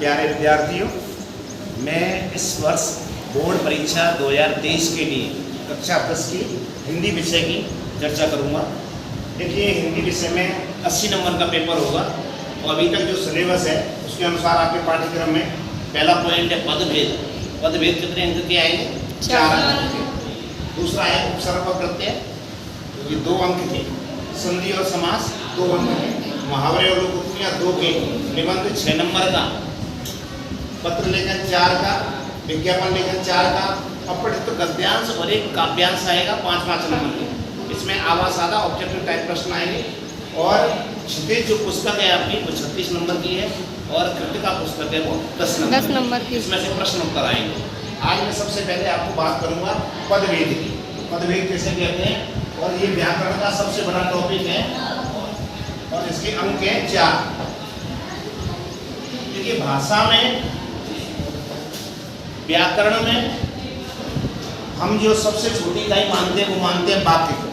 प्यारे विद्यार्थियों, मैं इस वर्ष बोर्ड परीक्षा 2023 के लिए कक्षा 10 की हिंदी विषय की चर्चा करूंगा। देखिए, हिंदी विषय में 80 नंबर का पेपर होगा और अभी तक जो सिलेबस है उसके अनुसार आपके पाठ्यक्रम में पहला पॉइंट है पदभेद। पदभेद कितने अंक के आएंगे? 4 अंक के। दूसरा है उपसर्ग और प्रत्यय, ये 2 अंक के। संधि और समास 2 अंक के। मुहावरे और लोकोक्तियाँ 2 के। निबंध 6 नंबर का। पत्र लेखन 4 का। विज्ञापन लेखन 4 का। अपठित गद्यांश और एक काव्यांश आएगा 5-5 नंबर के। इसमें आवाज आधा ऑब्जेक्टिव टाइप प्रश्न आएंगे। और क्षितिज जो पुस्तक है आपकी वो 36 नंबर की है और कृतिका पुस्तक है वो 10 नंबर की। इसमें से प्रश्न उत्तर आएंगे। आज मैं सबसे पहले आपको बात करूंगा पदभेद की। पदभेद कैसे कहते हैं, और ये व्याकरण का सबसे बड़ा टॉपिक है और इसके अंक हैं 4। देखिए, भाषा में, व्याकरण में हम जो सबसे छोटी इकाई मानते हैं वो मानते हैं वाक्य को।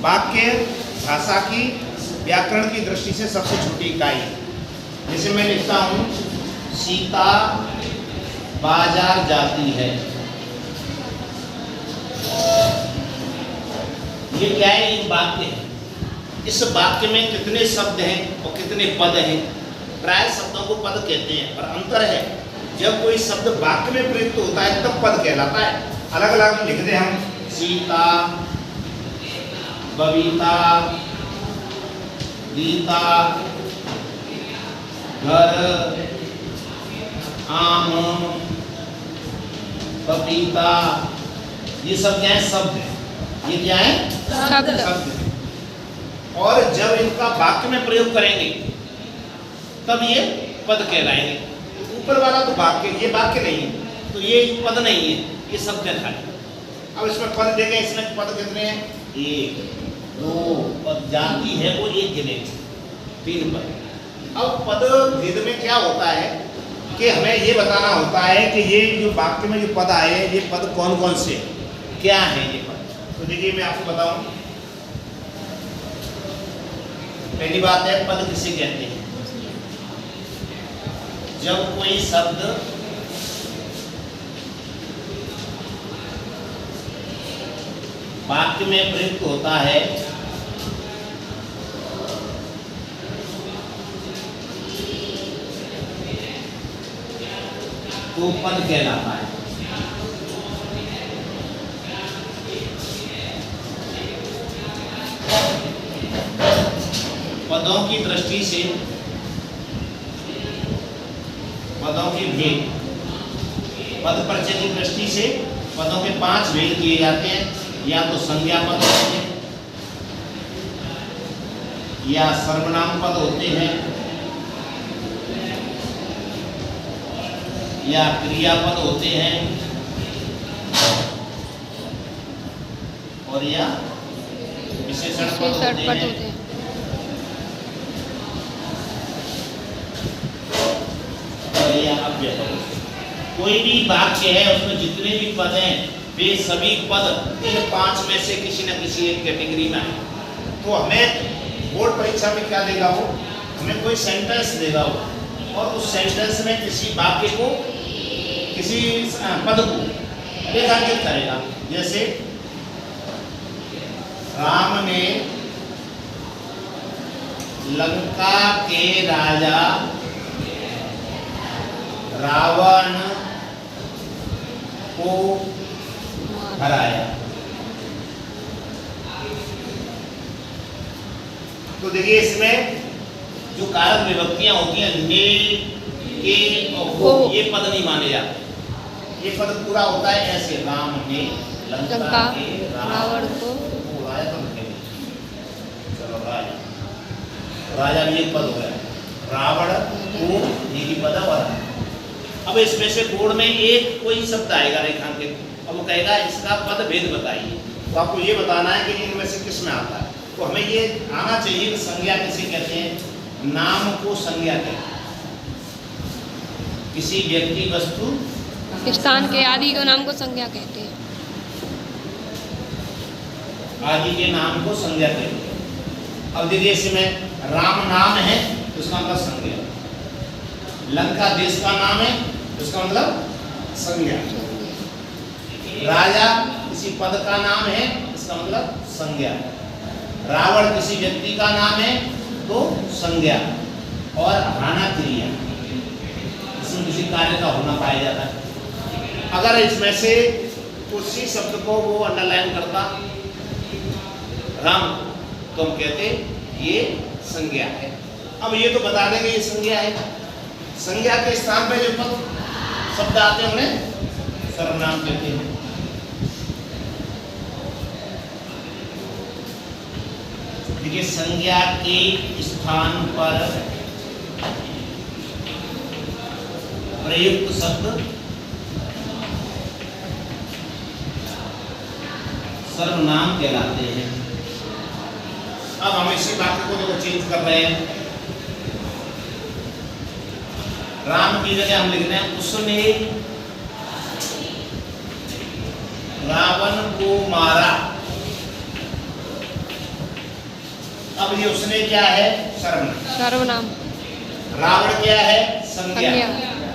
वाक्य भाषा की व्याकरण की दृष्टि से सबसे छोटी इकाई है। जैसे मैं लिखता हूँ, सीता बाजार जाती है। ये क्या है? एक वाक्य है। इस वाक्य में कितने शब्द हैं और कितने पद हैं? प्राय शब्दों को पद कहते हैं, पर अंतर है, जब कोई शब्द वाक्य में प्रयुक्त होता है तब पद कहलाता है। अलग अलग लिखते हैं हम, सीता, बबीता, गीता, घर, आम, पपीता, ये सब क्या है? शब्द है। ये क्या है? शब्द है। और जब इनका वाक्य में प्रयोग करेंगे तब ये पद कहलाएंगे। ऊपर वाला तो वाक्य, ये वाक्य नहीं है तो ये पद नहीं है, ये शब्द है खाली। अब इसमें पद देखें, इसमें पद कितने हैं? 1, 2 और जाती है वो 1 गिने, 3 पद। अब पद भेद में क्या होता है कि हमें ये बताना होता है कि ये जो वाक्य में जो पद आए ये पद कौन कौन से क्या है ये पद। तो देखिए, मैं आपको बताऊं, पहली बात है पद किसे कहते हैं? जब कोई शब्द वाक्य में प्रयुक्त होता है तो पद कहलाता है। पदों की दृष्टि से, पदों के भेद, पद परिचय की दृष्टि से पदों के 5 भेद किए जाते हैं। या तो संज्ञा पद होते हैं, या सर्वनाम पद होते हैं, या क्रियापद होते हैं, और या विशेषण पद होते हैं। और या अव्यय पद। कोई भी वाक्य है उसमें जितने भी पद हैं वे सभी पद इन 5 में से किसी न किसी एक कैटेगरी में है। तो हमें बोर्ड परीक्षा में क्या देगा वो? हमें कोई सेंटेंस देगा वो, और उस सेंटेंस में किसी वाक्य को, किसी पद को रेखांकित करेगा। जैसे राम ने लंका के राजा रावण को हराया। तो देखिए, इसमें जो कारक विभक्तियां होती हैं ने, के और वो, ये पद नहीं माने जाते। ये पद पूरा होता है ऐसे, राम ने लंका के रावण को उड़ाया। तो चलो, राजा भी एक पद हो गया, रावण को ये भी पद है। अब इसमें से बोर्ड में एक कोई शब्द आएगा रेखांकित, अब वो कहेगा इसका पद भेद बताइए। तो आपको ये बताना है कि इनमें से किस में आता है। तो हमें ये आना चाहिए कि संज्ञा किसे कहते हैं? नाम को संज्ञा कहते हैं। किसी व्यक्ति, वस्तु, स्थान के आदि के नाम को संज्ञा कहते हैं। आदि के नाम को संज्ञा कहते हैं। अब देखिए, इसमें राम नाम है तो उसका मतलब संज्ञा। लंका देश का नाम है, उसका मतलब संज्ञा। राजा किसी पद का नाम है, इसका मतलब संज्ञा। रावण किसी व्यक्ति का नाम है तो संज्ञा। और हराना क्रिया, इसमें किसी कार्य का होना पाया जाता है। अगर इसमें से उसी शब्द को वो अंडरलाइन करता राम, तो हम कहते ये संज्ञा है। अब ये तो बता देंगे ये संज्ञा है। संज्ञा के स्थान पे जो पद शब्द आते हैं उन्हें सर्वनाम कहते हैं। देखिए, संज्ञा के स्थान पर प्रयुक्त शब्द सर्वनाम कहलाते हैं। अब हम इसी वाक्य को देखो चेंज कर रहे हैं। राम की जगह हम लिख रहे हैं उसने रावण को मारा। अब ये उसने क्या है? सर्वनाम। रावण क्या है? संज्ञा। संज्ञा।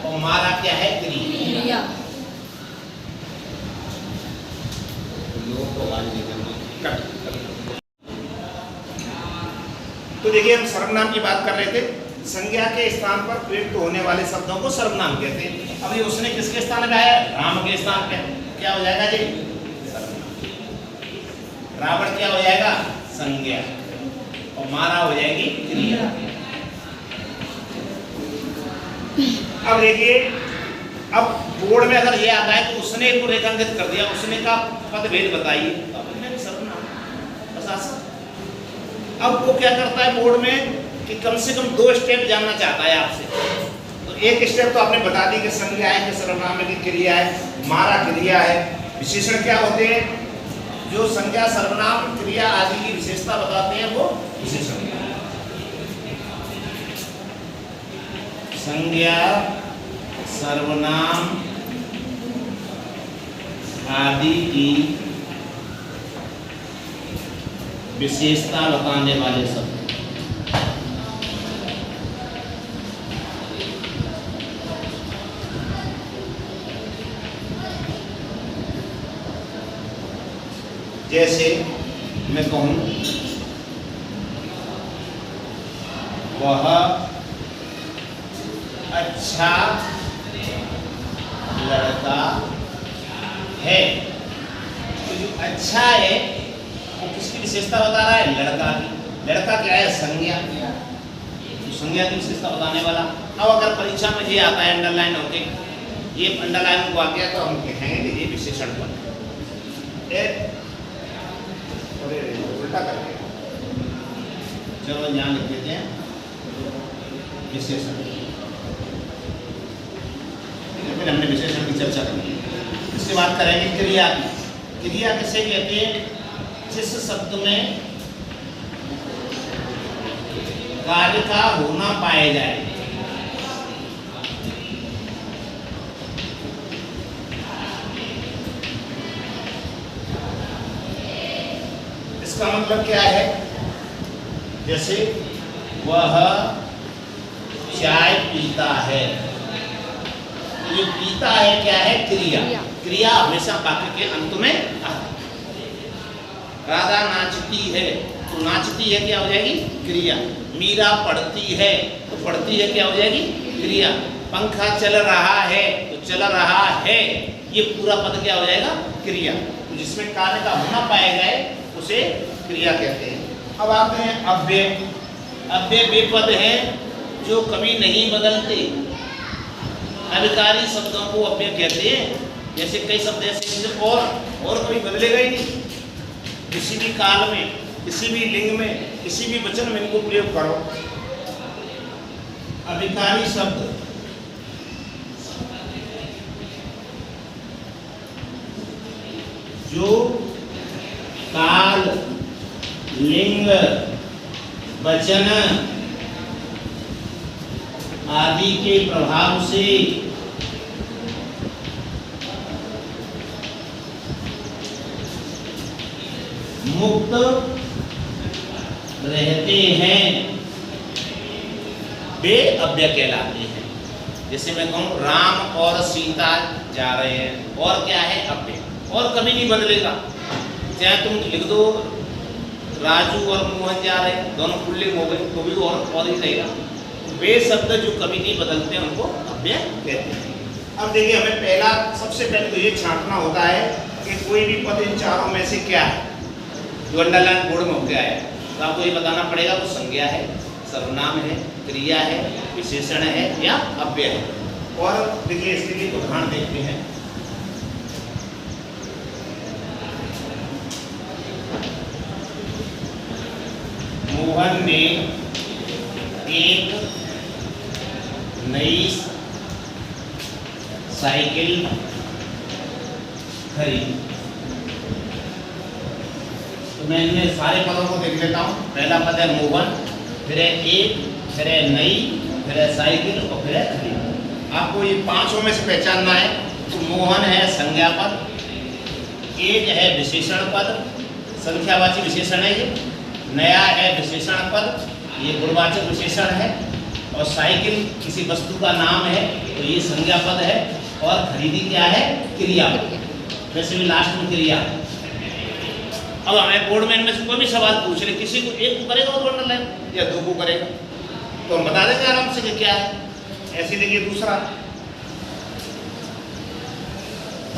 और मारा क्या है? क्रिया। तो देखिए, हम सर्वनाम की बात कर रहे थे। संज्ञा के स्थान पर प्रयुक्त होने वाले शब्दों को सर्वनाम कहते हैं। अब ये उसने किसके स्थान पे आया? राम के स्थान पे। क्या हो जाएगा जी? रावण क्या हो जाएगा? संज्ञा। और मारा हो जाएगी क्रिया। अब देखिए, अब बोर्ड में अगर ये आता है कि उसने को रेखांकित कर दिया, उसने का पद भेद बताइए, तो अब इसमें सर्वनाम बस आसान। अब वो क्या करता है बोर्ड में कि कम से कम 2 स्टेप जानना चाहता है आपसे। तो एक स्टेप तो आपने बता दी कि संज्ञा है, कि सर्वनाम है, कि क्रिया है, मारा क्रिया है। विशेषण क्या होते हैं? जो संज्ञा, सर्वनाम, क्रिया आदि की विशेषता बताते हैं वो विशेषण। संज्ञा, सर्वनाम आदि की विशेषता बताने वाले शब्द। जैसे मैं कहूं वह अच्छा लड़का है। तो जो अच्छा है वो किसकी विशेषता बता रहा है? लड़का की। लड़का क्या है? संज्ञा। तो संज्ञा की विशेषता बताने वाला। अब अगर परीक्षा में ये आता है अंडरलाइन होके, ये अंडरलाइन को आ गया तो हम कहेंगे कि ये विशेषण बन उल्टा करके। चलो यहाँ लिख देते हैं विशेषण। फिर हमने विशेषण की चर्चा की। इसके बाद करेंगे क्रिया की। क्रिया किसे कहते हैं? जिस शब्द में कार्य का होना पाया जाए। इसका मतलब क्या है? जैसे वह चाय पीता है। ये पीता है क्या है? क्रिया। क्रिया हमेशा वाक्य के अंत में आती है। राधा नाचती है, तो नाचती है क्या हो जाएगी? क्रिया। मीरा पढ़ती है, तो पढ़ती है क्या हो जाएगी? क्रिया। पंखा चल रहा है, तो चल रहा है, ये पूरा पद क्या हो जाएगा? क्रिया। तो जिसमें कार्य का होना पाया जाए उसे क्रिया कहते हैं। अब आते हैं अव्यय। अव्यय वे पद हैं जो कभी नहीं बदलते। अविकारी शब्दों को अव्यय कहते हैं। जैसे कई शब्द ऐसे और कभी बदलेगा ही नहीं। किसी भी काल में, किसी भी लिंग में, किसी भी वचन में इनको प्रयोग करो। अविकारी शब्द जो काल, लिंग, वचन आदि के प्रभाव से मुक्त रहते हैं, वे अव्यय कहलाते हैं। जैसे मैं कहूँ राम और सीता जा रहे हैं, और क्या है अव्यय, और कभी नहीं बदलेगा। चाहे तुम लिख दो राजू और मोहन जा रहे हैं, दोनों पुल्लिंग हो गए तो भी और ही रहेगा। वे शब्द जो कभी नहीं बदलते उनको अव्यय कहते हैं। अब देखिए, हमें पहला सबसे पहले तो ये छांटना होता है कि कोई भी पद इन चारों में से क्या है, जो अंडरलाइन बोर्ड में हो गया है, तो आपको ये बताना पड़ेगा वो संज्ञा है, सर्वनाम है, क्रिया है, विशेषण है या अव्यय है। और देखिए इसके लिए उदाहरण देखते हैं। मोहन ने एक नई साइकिल खरीदी। तो मैं इनमें सारे पदों को देख लेता हूँ। पहला पद है मोहन, फिर है एक, फिर है नई, फिर है साइकिल और फिर है खरीदी। आपको ये पांचों में से पहचानना है। तो मोहन है संज्ञा पद, एक है विशेषण पद, संख्यावाची विशेषण है ये, नया है विशेषण पद, ये गुणवाचक विशेषण है, और साइकिल किसी वस्तु का नाम है तो ये संज्ञा पद है, और खरीदी क्या है, क्रिया पद। वैसे भी लास्ट में क्रिया। अब हमें बोर्ड में इनमें से कोई भी सवाल पूछ ले, किसी को एक को करेगा वो अंडरलाइन या दो को करेगा, तो हम बता देंगे आराम से कि क्या है। ऐसे देखिए दूसरा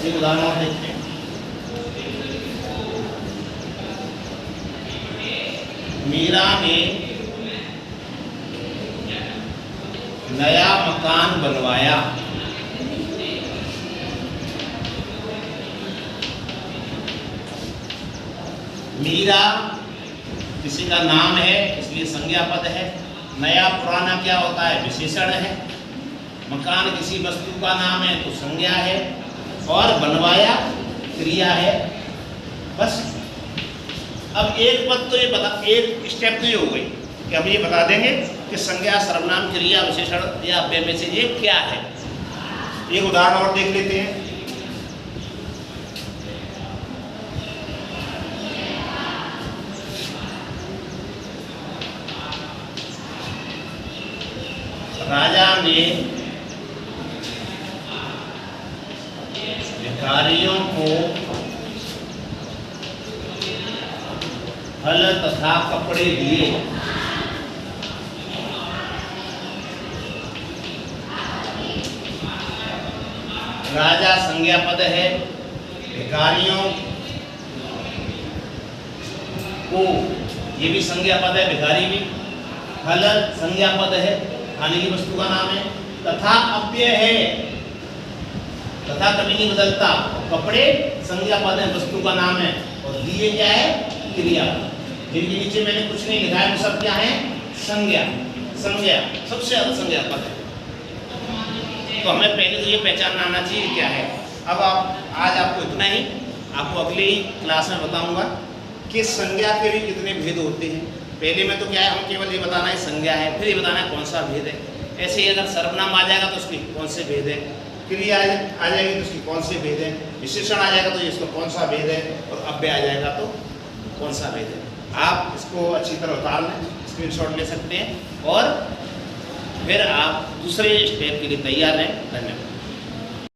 एक उदाहरण और देखते हैं। मीरा ने नया मकान बनवाया। मीरा किसी का नाम है इसलिए संज्ञा पद है, नया पुराना क्या होता है, विशेषण है, मकान किसी वस्तु का नाम है तो संज्ञा है, और बनवाया क्रिया है। बस अब एक पद तो ये बता, एक स्टेप तो ये हो गई कि हम ये बता देंगे कि संज्ञा, सर्वनाम, क्रिया, विशेषण या अव्यय में से ये क्या है। एक उदाहरण और देख लेते हैं। राजा ने भिखारियों को फल तथा कपड़े दिए। राजा संज्ञा पद है, भिखारियों को ये भी संज्ञा पद है, भिखारी भी, फल संज्ञा पद है, खाने की वस्तु का नाम है, तथा अव्यय है, तथा कभी नहीं बदलता, कपड़े संज्ञा पद है, वस्तु का नाम है, और दिए क्या है, क्रिया। जिनके नीचे मैंने कुछ नहीं लिखा है वो सब क्या है, संज्ञा। संज्ञा सबसे ज्यादा संज्ञा पद है। तो हमें पहले तो ये पहचानना आना चाहिए क्या है। अब आज आपको इतना ही, आपको अगले ही क्लास में बताऊंगा कि संज्ञा के भी कितने भेद होते हैं। पहले में तो क्या है, हम केवल ये बताना है संज्ञा है, फिर ये बताना है कौन सा भेद है। ऐसे ही अगर सर्वनाम आ जाएगा तो उसकी कौन से भेद है, क्रिया आ जाएगी तो उसकी कौन से भेद है, विशेषण आ जाएगा तो इसका कौन सा भेद है, और अव्यय आ जाएगा तो कौन सा भेद है। आप इसको अच्छी तरह उतार लें, स्क्रीनशॉट ले सकते हैं, और फिर आप दूसरे स्टेप के लिए तैयार रहें। धन्यवाद।